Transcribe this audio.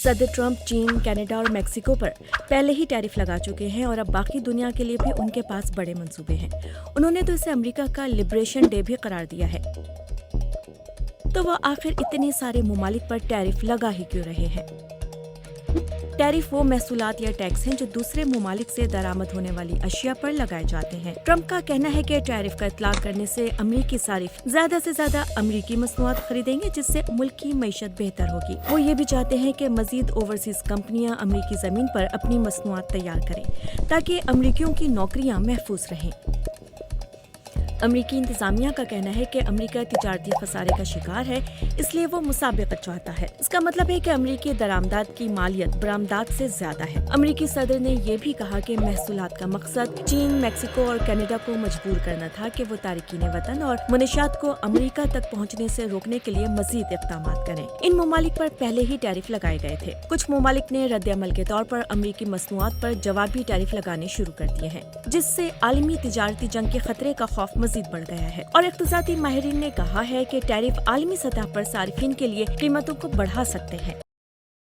صدر ٹرمپ چین، کینیڈا اور میکسیکو پر پہلے ہی ٹیرف لگا چکے ہیں اور اب باقی دنیا کے لیے بھی ان کے پاس بڑے منصوبے ہیں۔ انہوں نے تو اسے امریکہ کا لبریشن ڈے بھی قرار دیا ہے۔ تو وہ آخر اتنے سارے ممالک پر ٹیرف لگا ہی کیوں رہے ہیں؟ ٹیرف وہ محصولات یا ٹیکس ہیں جو دوسرے ممالک سے درآمد ہونے والی اشیاء پر لگائے جاتے ہیں۔ ٹرمپ کا کہنا ہے کہ ٹیرف کا اطلاق کرنے سے امریکی صارف زیادہ سے زیادہ امریکی مصنوعات خریدیں گے، جس سے ملک کی معیشت بہتر ہوگی۔ وہ یہ بھی چاہتے ہیں کہ مزید اوورسیز کمپنیاں امریکی زمین پر اپنی مصنوعات تیار کریں تاکہ امریکیوں کی نوکریاں محفوظ رہیں۔ امریکی انتظامیہ کا کہنا ہے کہ امریکہ تجارتی خسارے کا شکار ہے، اس لیے وہ مسابقت چاہتا ہے۔ اس کا مطلب ہے کہ امریکی درآمدات کی مالیت برآمدات سے زیادہ ہے۔ امریکی صدر نے یہ بھی کہا کہ محصولات کا مقصد چین، میکسیکو اور کینیڈا کو مجبور کرنا تھا کہ وہ تارکین وطن اور منشیات کو امریکہ تک پہنچنے سے روکنے کے لیے مزید اقدامات کریں۔ ان ممالک پر پہلے ہی ٹیرف لگائے گئے تھے۔ کچھ ممالک نے رد عمل کے طور پر امریکی مصنوعات پر جوابی ٹیرف لگانے شروع کر دیے ہیں، جس سے عالمی تجارتی جنگ کے خطرے کا خوف مزید بڑھ گیا ہے۔ اور اقتصادی ماہرین نے کہا ہے کہ ٹیرف عالمی سطح پر صارفین کے لیے قیمتوں کو بڑھا سکتے ہیں۔